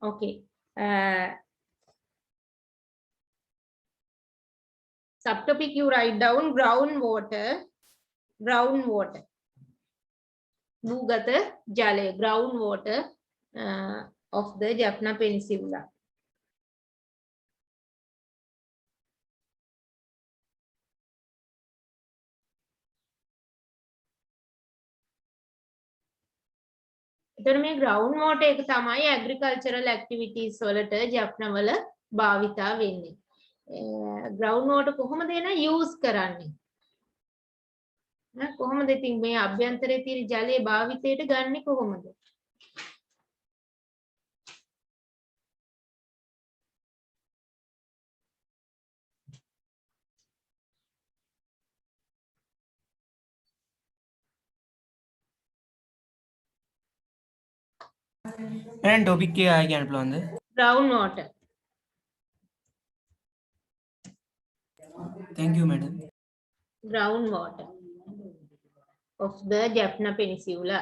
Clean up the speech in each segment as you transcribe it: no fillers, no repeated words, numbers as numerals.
Okay. Subtopic you write down groundwater. Groundwater. Bhugata Jale. Groundwater of the Jaffna Peninsula. එතකොට මේ ground water එක තමයි agricultural activities වලට ජප්න වල භාවිතා වෙන්නේ. ground water කොහොමද එන use කරන්නේ? කොහොමද ඉතින් මේ අභ්‍යන්තරයේ තියෙන ජලයේ භාවිතයට ගන්නෙ කොහොමද? And topic के आए क्या प्लान है? Ground water. Thank you, madam. Ground water of the Jaffna Peninsula.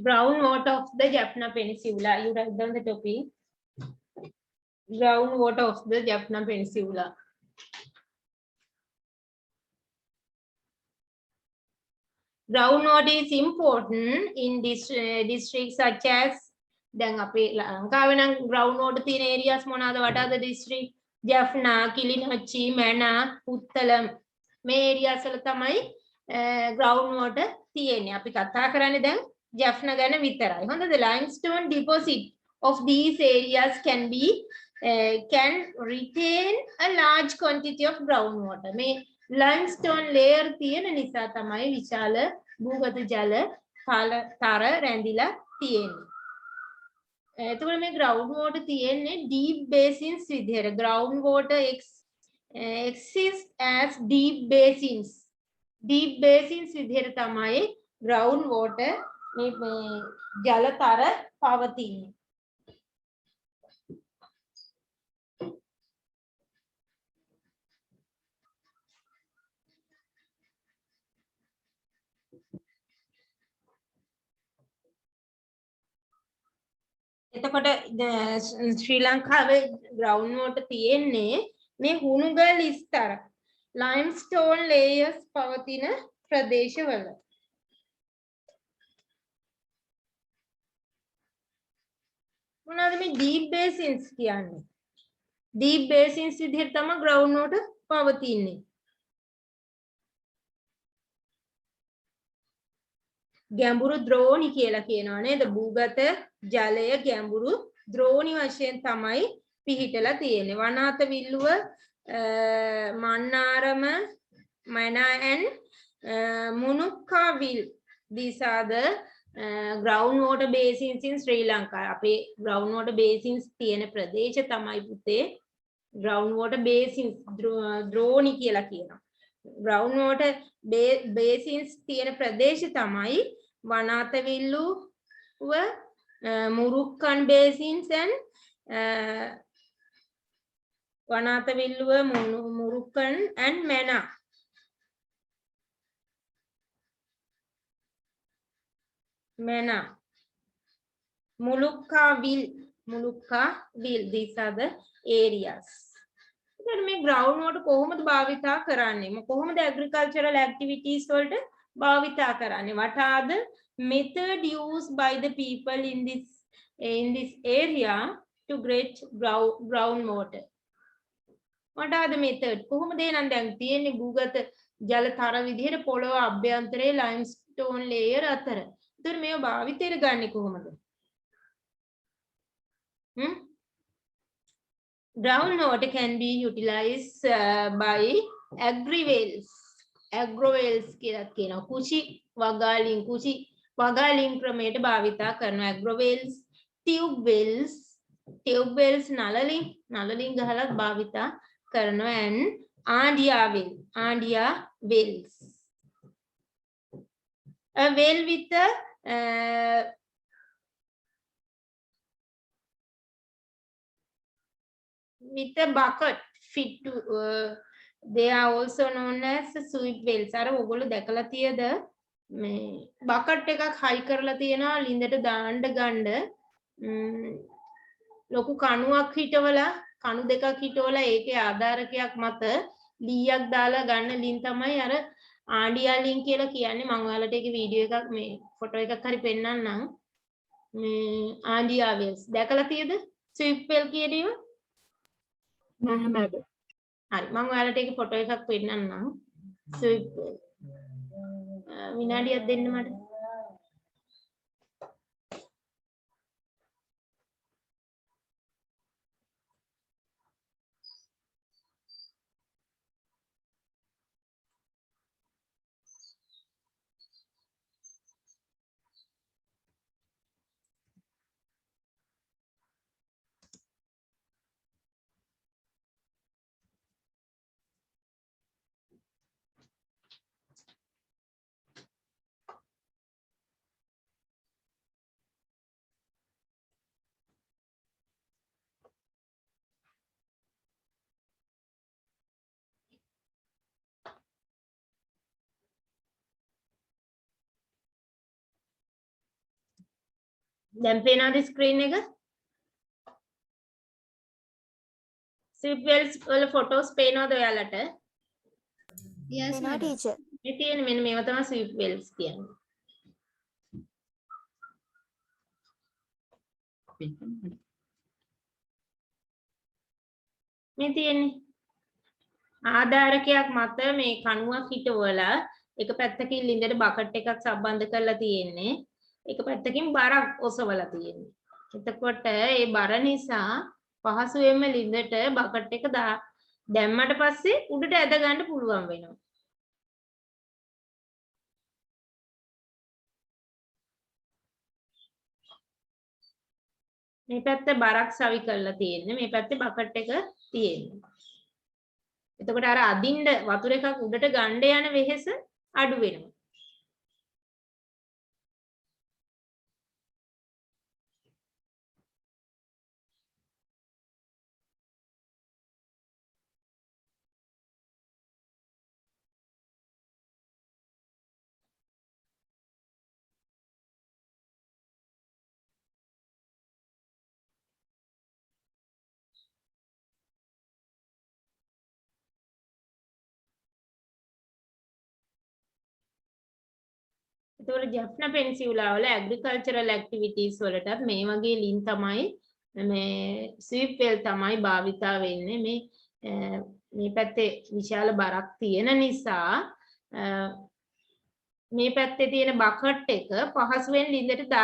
Groundwater of the Jaffna Peninsula. You write down the topic. Groundwater of the Jaffna Peninsula. Groundwater is important in districts such as දැන් අපේ ලංකාවේ නම් groundwater තියෙන areas මොනවාද? What are the district? Jaffna, Kilinochchi, Mana, Puttalam මේ areas වල තමයි groundwater තියෙන්නේ. අපි කතා කරන්නේ දැන් Jaffna ගැන විතරයි. හොඳද? Limestone deposit of these areas can retain a large quantity of groundwater. මේ limestone layer තියෙන නිසා තමයි විශාල භූගත ජල තර රැඳිලා තියෙන්නේ. එතකොට මේ groundwater තියෙන්නේ deep basins විදිහට. Groundwater exist as deep basins. Deep basins විදිහට තමයි groundwater මේ ජලතර පවතින්නේ. එතකොට ශ්‍රී ලංකාවේ ground water තියෙන්නේ මේ හුණුගල් ස්තර limestone layers පවතින ප්‍රදේශවල. මොනවාද මේ deep basins කියන්නේ? deep basins විදිහට තමයි ground water පවතින්නේ. ගැඹුරු ද්‍රෝණි කියලා කියනවා නේද? භූගත ජලය ගැඹුරු ද්‍රෝණි වශයෙන් තමයි පිහිටලා තියෙන්නේ. වනාත විල්ලුව Mannar Mana and Munukkaville. These are the groundwater basins in Sri Lanka. අපේ groundwater basins තියෙන ප්‍රදේශ තමයි පුතේ groundwater basins ද්‍රෝණි කියලා කියනවා. groundwater basins තියෙන ප්‍රදේශ තමයි වනාතවිල්ලුව Murukkan basins and වනාතවිල්ලුව Murukkan and Mana. Mana. Mulukkaville. These are the areas. මේ ground water කොහොමද භාවිතා කරන්නේ? කොහොමද agricultural activities වලට භාවිතා කරන්නේ? What are the method used by the people in this area to get ground water? What are the method? කොහොමද එනන් දැන් තියෙන්නේ භූගත ජල තර විදිහට පොළොව අභ්‍යන්තරයේ limestone layer අතර. ඒතර මේව භාවිතයට ගන්නේ කොහොමද? Groundwater can be utilized by agri-wells. Agro-wells කියලා කියනවා. කුචි වගාලින් ක්‍රමයට භාවිතා කරනවා. agro-wells, tube wells නළලින් ගහලා භාවිතා කරනවා and ආණ්ඩියා wells. A well with a with a bucket fit to they are also known as sweep wells. අර ඔයගොල්ලෝ දැකලා තියද මේ බකට් එකක් හයි කරලා තියෙනවා ලින්දට දාන්න ගන්න ලොකු කණුවක් හිටවලා කණු දෙකක් හිටවලා ඒකේ ආධාරකයක් මත ලීයක් දාලා ගන්න ලින් තමයි අර ආඩියා ලින් කියලා කියන්නේ. මම ඔයාලට ඒකේ වීඩියෝ එකක් මේ ෆොටෝ එකක් හරි පෙන්නන්නම්. මේ ආඩියා වෙල්ස් දැකලා තියද ස්විප් වෙල් කියන ඒවා? නැහැ මැඩ. හරි මම ඔයාලට ඒකේ ෆොටෝ එකක් පෙන්නන්නම්. ස්විප් වෙල් විනාඩියක් දෙන්න මට. දැන් පේනවද ස්ක්‍රීන් එක? ස්විප් වෙල්ස් වල ෆොටෝස් පේනවද ඔයාලට? Yes No teacher. මේ තියෙන මෙන්න මේවා තමයි ස්විප් වෙල්ස් කියන්නේ. මේ තියෙන්නේ ආධාරකයක් මත මේ කණුවක් හිටවලා එක පැත්තකින් ලින්දට බකට් එකක් සම්බන්ධ කරලා තියෙන්නේ. එක පැත්තකින් බරක් ඔසවලා තියෙන්නේ. එතකොට ඒ බර නිසා පහසුවෙන්ම ලින්දට බකට් එක දැම්මට පස්සේ උඩට ඇද ගන්න පුළුවන් වෙනවා. මේ පැත්තේ බරක් සවි කරලා තියෙන්නේ. මේ පැත්තේ බකට් එක තියෙන්නේ. එතකොට අර අදින්න වතුර එකක් උඩට ගන්න යන වෙහෙස අඩු වෙනවා. එතකොට ජැෆ්නා පෙන්සියුලා වල ඇග්‍රිකල්චරල් ඇක්ටිවිටීස් වලටත් මේ වගේ ලින් තමයි මේ ස්විප් වෙල් තමයි භාවිතා වෙන්නේ. මේ පැත්තේ විශාල බරක් තියෙන නිසා මේ පැත්තේ තියෙන බකට් එක පහසුවෙන් ලින්දට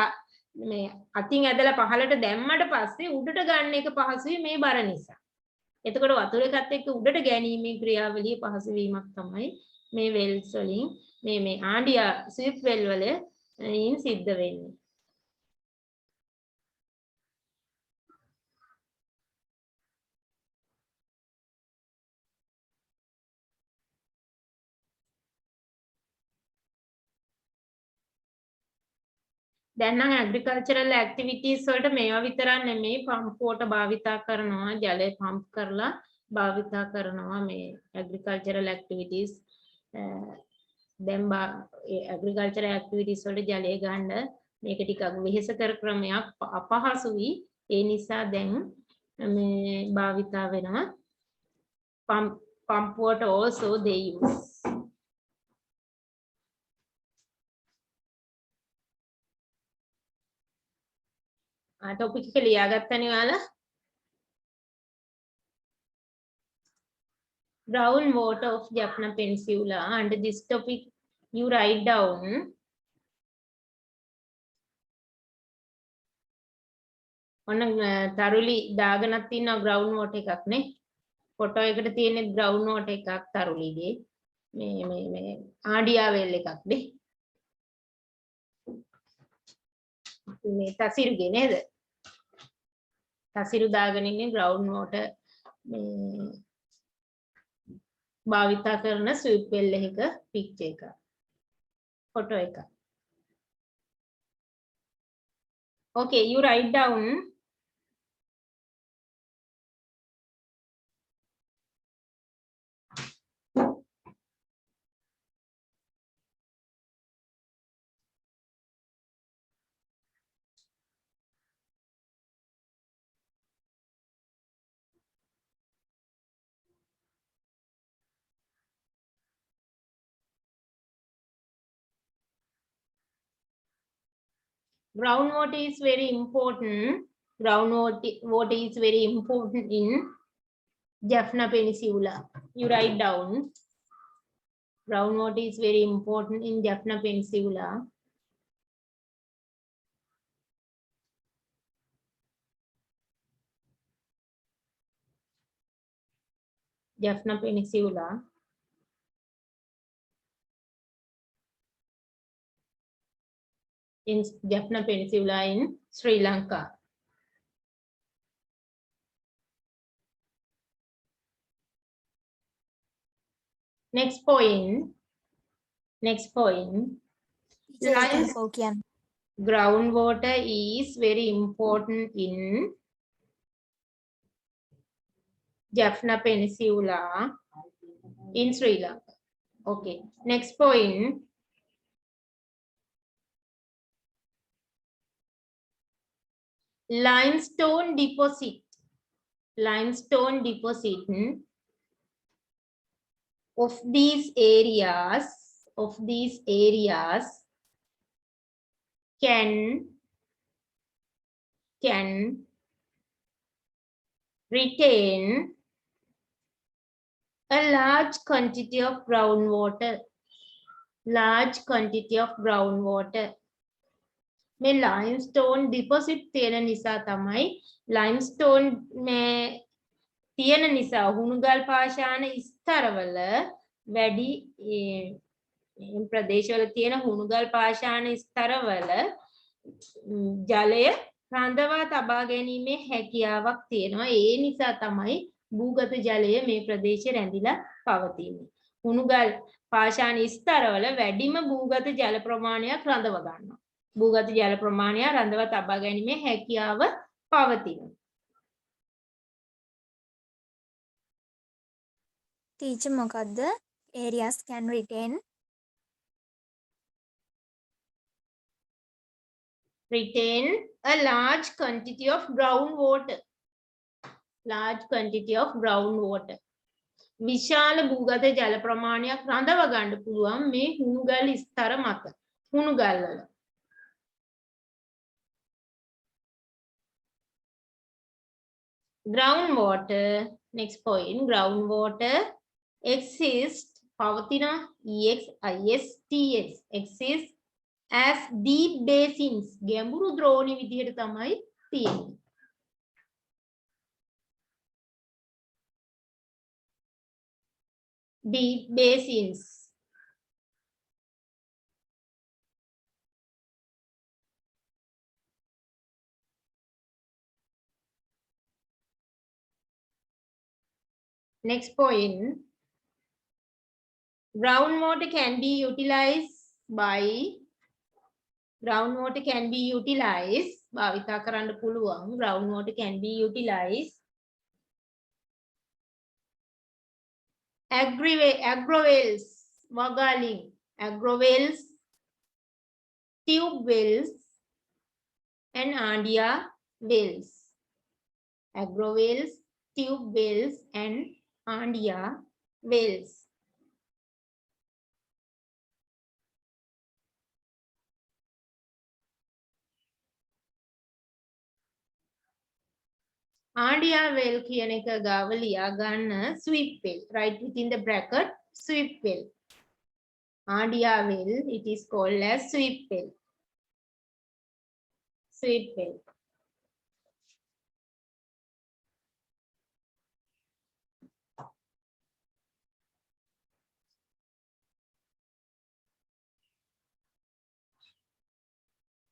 මේ අතින් ඇදලා පහළට දැම්මට පස්සේ උඩට ගන්න එක පහසුයි මේ බර නිසා. එතකොට වතුර එකත් එක්ක උඩට ගැනීමේ ක්‍රියාවලිය පහසු වීමක් තමයි මේ වෙල්ස් වලින් මේ ආඩියා ස්විප් වෙල් වල සිද්ධ වෙන්නේ. දැන් නම් ඇග්‍රිකල්චරල් ඇක්ටිවිටීස් වලට මේවා විතරක් නෙමෙයි පම්පුවට භාවිතා කරනවා ජලය පම්ප් කරලා භාවිතා කරනවා මේ ඇග්‍රිකල්චරල් ඇක්ටිවිටීස් දැන් ඇග්‍රිකල්චරල් ඇක්ටිවිටීස් වලට ජලය ගන්න මේක ටිකක් වෙහෙසකර ක්‍රමයක් අපහසුයි ඒ නිසා දැන් මේ භාවිතා වෙනවා පම්පුවට also they use topic එක ලියාගත්තනේ ඔයාලා groundwater of Jaffna Peninsula. Under this topic you write down ඔන්න තරුලි දාගෙනක් තියෙනවා groundwater එකක් නේ ෆොටෝ එකට තියෙන groundwater එකක් තරුලිගේ මේ ආඩියා වෙල් එකක් නේ මේ තසිරුගේ නේද තසිරු දාගෙන ඉන්නේ ග්‍රවුන්ඩ් වෝටර් මේ භාවිතා කරන ස්විප් වෙල් එකක පික්චර් එක ෆොටෝ එක Okay, you write down. Groundwater is very important. Water is very important in Jaffna Peninsula. You write down. Groundwater is very important in Jaffna Peninsula. Jaffna Peninsula. In Jaffna Peninsula in Sri Lanka. Next point. Groundwater is very important in Jaffna Peninsula in Sri Lanka. Okay. Next point. Limestone deposit. Limestone deposit of these areas can retain a large quantity of groundwater. Large quantity of groundwater. මේ limestone deposit තියෙන නිසා තමයි limestone මේ තියෙන නිසා හුණුගල් පාෂාණ ස්තරවල වැඩි ප්‍රදේශවල තියෙන හුණුගල් පාෂාණ ස්තරවල ජලය රඳවා තබා ගැනීමේ හැකියාවක් තියෙනවා. ඒ නිසා තමයි භූගත ජලය මේ ප්‍රදේශයේ රැඳිලා පවතින්නේ. හුණුගල් පාෂාණ ස්තරවල වැඩිම භූගත ජල ප්‍රමාණයක් රඳව ගන්නවා. භූගත ජල ප්‍රමාණය රඳවා තබා ගැනීමේ හැකියාව පවතිනවා. Teacher මොකද්ද? Areas can retain a large quantity of groundwater. Large quantity of groundwater. විශාල භූගත ජල ප්‍රමාණයක් රඳව ගන්න පුළුවන් මේ හුණුගල් ස්තර මත. හුණුගල් වල. Groundwater, next point, groundwater exists, පවතින exists as deep basins, ගැඹුරු ද්‍රෝණි විදිහට තමයි තියෙන්නේ. Deep basins. Next point, groundwater can be utilized භාවිතා කරන්න පුළුවන්. Groundwater can be utilized agrovales වගාලින් agrovales, tube wells and Andia wells. Agrovales, tube wells and Andia wells. Andia well කියන එක ගාව ලියා ගන්න sweep well. Right within the bracket sweep well. Andia well, it is called as sweep well. Sweep well.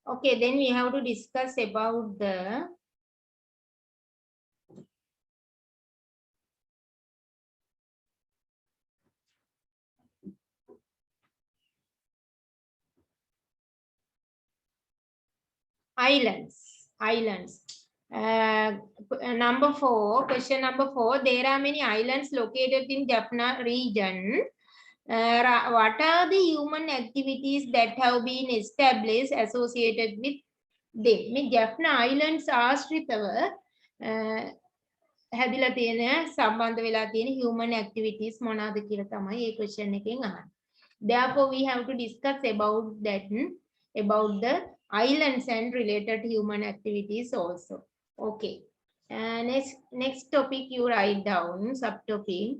Okay, then we have to discuss about the islands. islands. Number 4, question number 4. There are many islands located in Jaffna region. What are the human activities that have been established associated with them? මේ Jaffna Islands ආශ්‍රිතව හැදිලා තියෙන සම්බන්ධ වෙලා තියෙන human activities මොනවාද කියලා තමයි මේ question එකෙන් අහන්නේ. Therefore we have to discuss about that, about the islands and related human activities also. Okay. Next topic you write down, subtopic.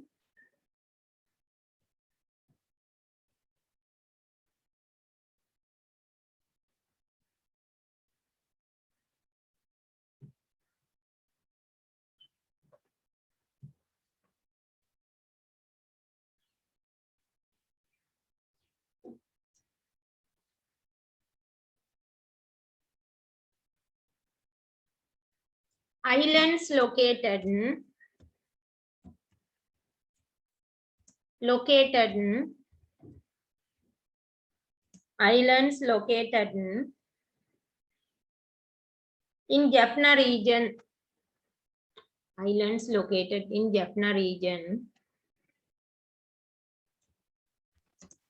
Islands located in Jaffna region. Islands located in Jaffna region.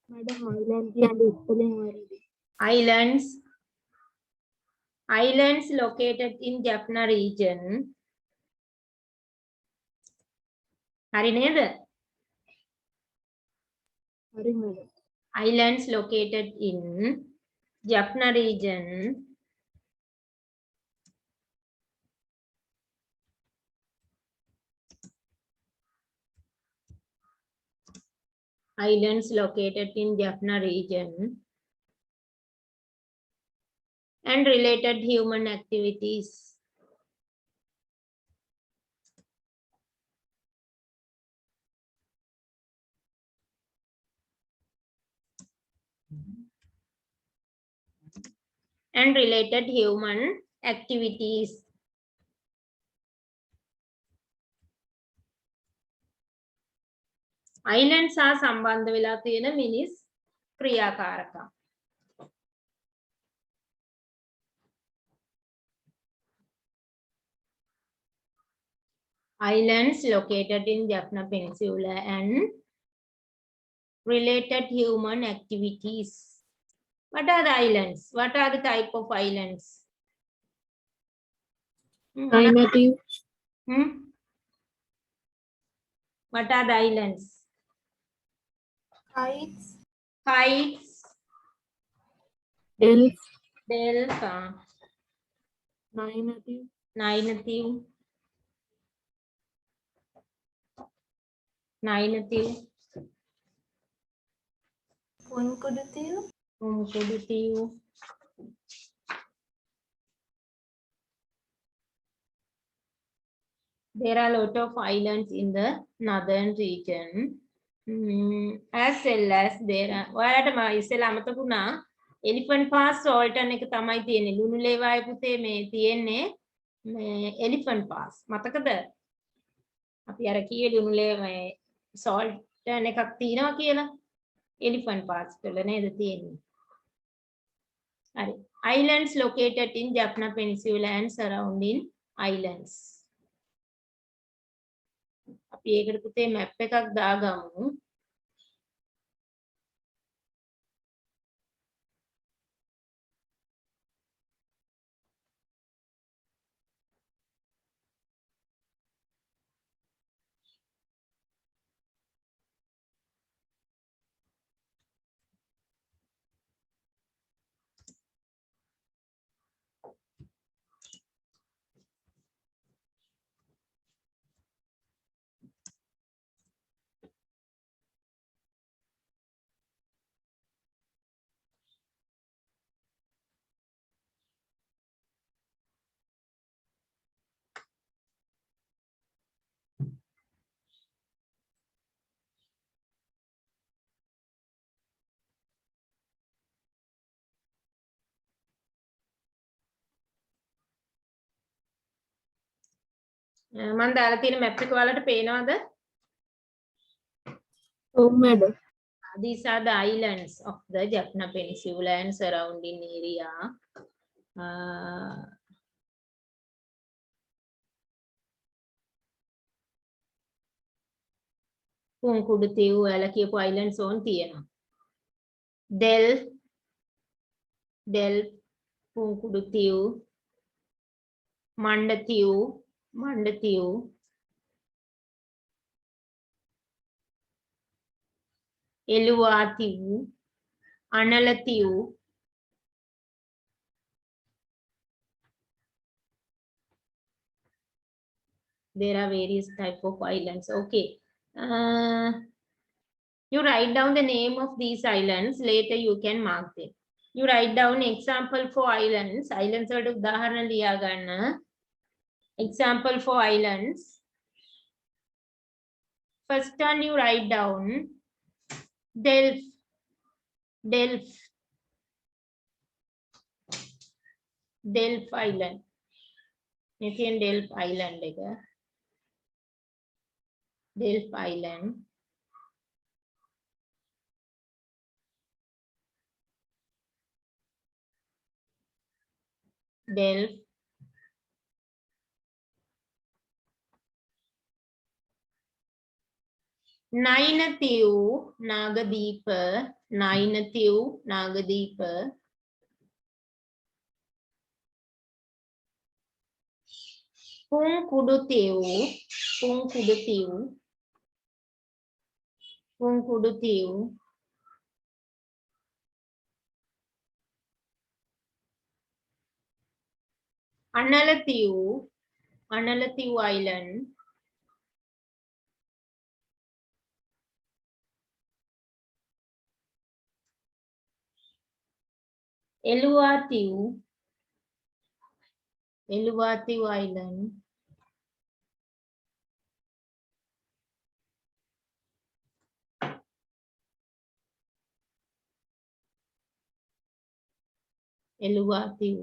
Madam, island කියන්නේ spelling වරදි. Islands located in Jaffna region. හරි නේද? හරි madam. Islands located in Jaffna region. Islands located in Jaffna region. And related human activities. And related human activities. Islands සහ සම්බන්ධ වෙලා තියෙන මිනිස් ක්‍රියාකාරකම්. Islands located in Jaffna Peninsula and related human activities. What are the islands? What are the type of islands? Primitive, What are the islands? kites, Kites, elf, delta, nominative, nominative, conjugative, conjugative. There are a lot of islands in the northern region. As well as there are ඔයාලට මම ඉස්සෙල්ලා අමතකුණා elephant pass Salton එක තමයි තියෙන්නේ. ලුණු ලේවායි පුතේ මේ තියෙන්නේ මේ elephant pass. මතකද? අපි අර කීයේ ලුණු ලේවායි Salton එකක් තියෙනවා කියලා. Elephant pass වල නේද තියෙන්නේ. හරි. Islands located in Jaffna Peninsula and surrounding islands. අපි ඒකට පුතේ මැප් එකක් දාගමු. මම දාලා තියෙන මැප් එක ඔයාලට පේනවද? oh madam. These are the islands of the Jaffna Peninsula and surrounding area. පුංකුඩු තිව් ඔයාලා කියපු islands ඕන් තියෙනවා. del පුංකුඩු තිව් මණ්ඩතිව් එළුවාතිව් අනලතිව් there are various type of islands. Okay, you write down the name of these islands, later you can mark them. You write down example for islands වලට උදාහරණ ලියා ගන්න. Example for islands. First one you write down Delf island. මේ තියෙන Delf island එක. Delf island. Delf. Nainatiu Nagadeepa. Punkudutiu Analatiu island. Eluatiu island. Eluatiu.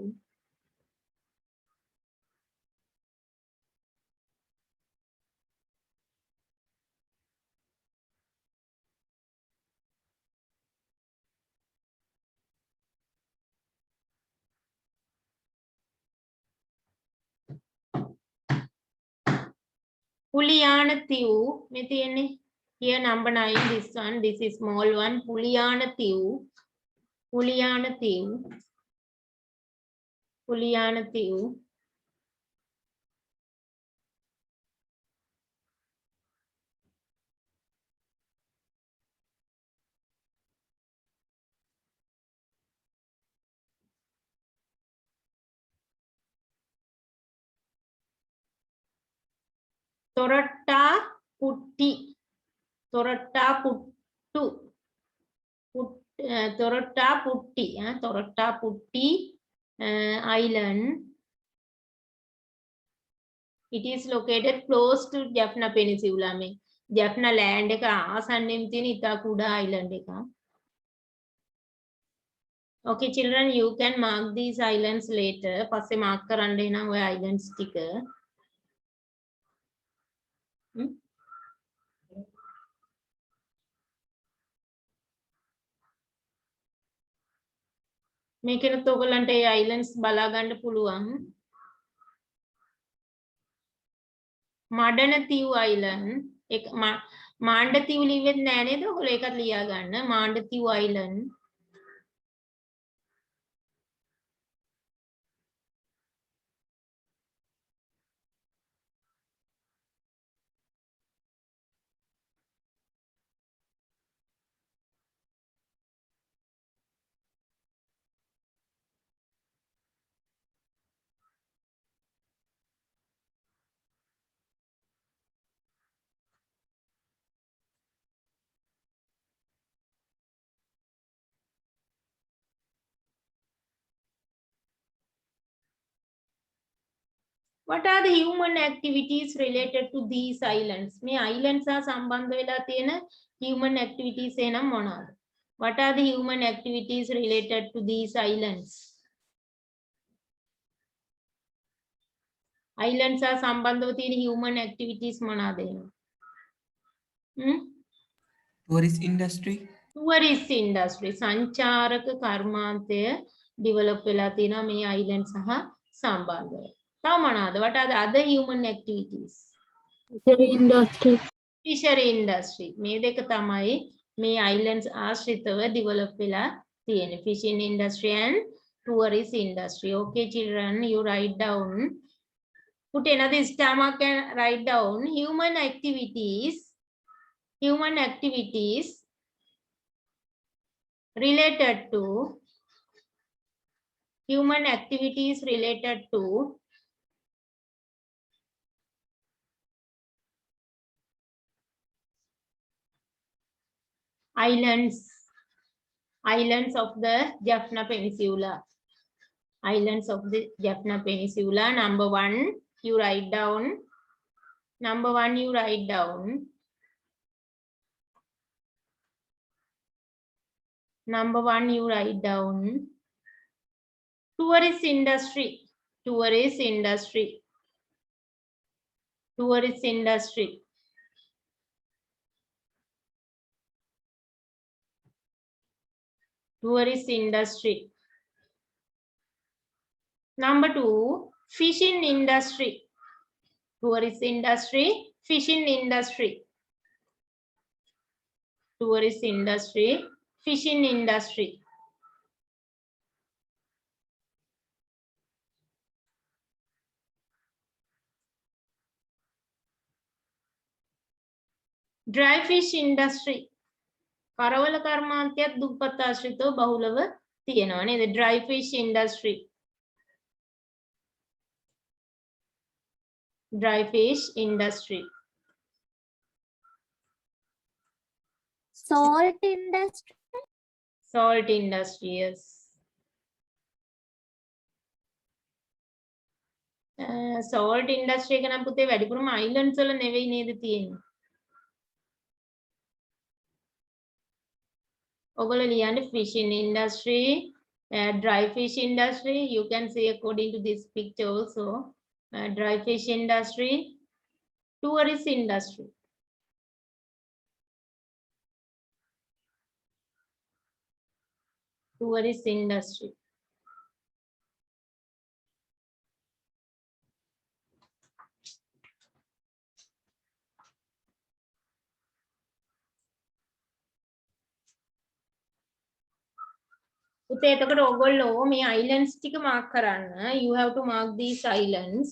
Puliyanatiu මේ තියෙන්නේ here number 9 this one, this is small one. Puliyanatiu Torattaputtu island. It is located close to Jaffna Peninsula. में Jaffna land එක ආසන්නෙම තියෙන ඉතා කුඩා island එක. Okay children, you can mark these islands later. පස්සේ mark කරන්න එනවා ඔය islands ටික. මේකෙනුත් ඔයගලන්ට ඒ islands බලා ගන්න පුළුවන්. මඩනතිව් island එක මාණ්ඩතිව් ලිවෙන්නේ නෑ නේද? ඔයගොල්ලෝ ඒකත් ලියා ගන්න. මාණ්ඩතිව් island. What are the human activities related to these islands? මේ islands සහ සම්බන්ධ වෙලා තියෙන human activities එනම් මොනවාද? What are the human activities related to these islands? Islands සහ සම්බන්ධව තියෙන human activities මොනවාද එහෙනම්? Tourist industry. Tourist industry සංචාරක කර්මාන්තය develop වෙලා තියෙනවා මේ island සහ සම්බන්ධව. What are the other human activities? Fishery industry. fishery industry මේ දෙක තමයි මේ islands ආශ්‍රිතව develop වෙලා තියෙන්නේ fishing industry and tourist industry. Okay children, you write down, put another star mark and write down human activities related to islands of the Jaffna Peninsula. Islands of the Jaffna Peninsula. Number one, you write down. Tourist industry. Number two, fishing industry. Tourist industry, fishing industry. Dry fish industry. කරවල කර්මාන්තයත් දුප්පත් ආශ්‍රිතව බහුලව තියෙනවා නේද? Dry fish industry. Salt industry. Yes. Salt industry එක නම් පුතේ වැඩිපුරම islands වල නෙවෙයි නේද තියෙන්නේ. ඔගොල්ලෝ ලියන්නේ fishing industry, dry fish industry. You can see according to this picture also. Dry fish industry, tourist industry. පුතේ එතකොට ඔයගොල්ලෝ මේ islands ටික mark කරන්න. You have to mark these islands.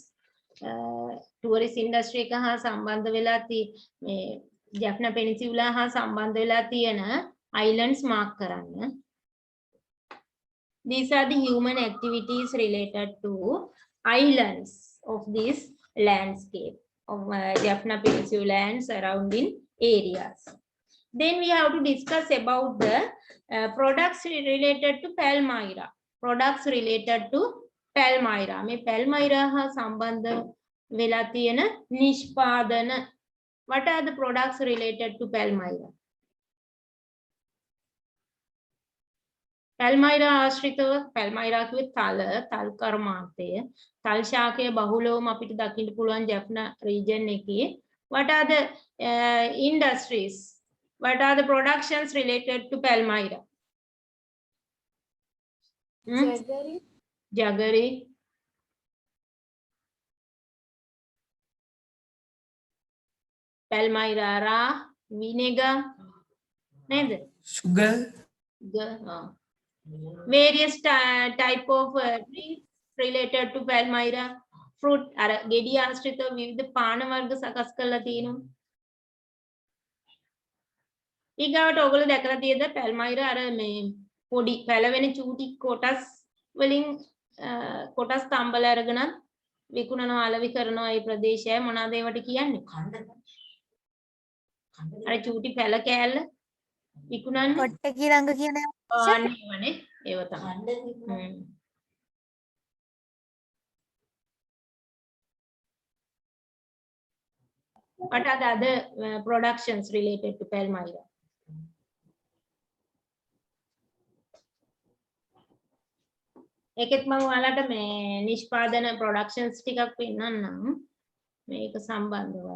Tourist industry එක හා සම්බන්ධ වෙලා මේ Jaffna Peninsula හා සම්බන්ධ වෙලා තියෙන islands mark කරන්න. These are the human activities related to islands of this landscape of Jaffna Peninsula and surrounding areas. Then we have to discuss about the products related to Palmyra. මේ Palmyra හා සම්බන්ධ වෙලා තියෙන නිෂ්පාදන. What are the products related to Palmyra? Palmyra ආශ්‍රිතව Palmyra කිව්වේ තල් කර්මාන්තය. තල් ශාකය බහුලවම අපිට දකින්න පුළුවන් Jaffna region එකේ. What are the industries? What are the productions related to Palmyra? Jaggery. Palmyra vinegar. Sugar. Various type of trees related to Palmyra. Fruit අර ගෙඩි ආශ්‍රිතව විවිධ පාන වර්ග සකස් කරලා තියෙනවා. ඊගාවට ඔයගොල්ලෝ දැකලා තියෙද Palmyra අර මේ පොඩි පැලවෙන චූටි කොටස් වලින් කොටස් තම්බල අරගෙන විකුණනවා අලවි කරනවා ඒ ප්‍රදේශය මොනවාද ඒවට කියන්නේ? අර චූටි පැල කෑල්ල විකුණන්නේ කොට්ට කිරංග කියන අනේවනේ ඒව තමයි. What are the other productions related to Palmyra? ඒකෙත් මම ඔයාලට මේ නිෂ්පාදන productions ටිකක් පෙන්නන්නම් මේක සම්බන්ධව.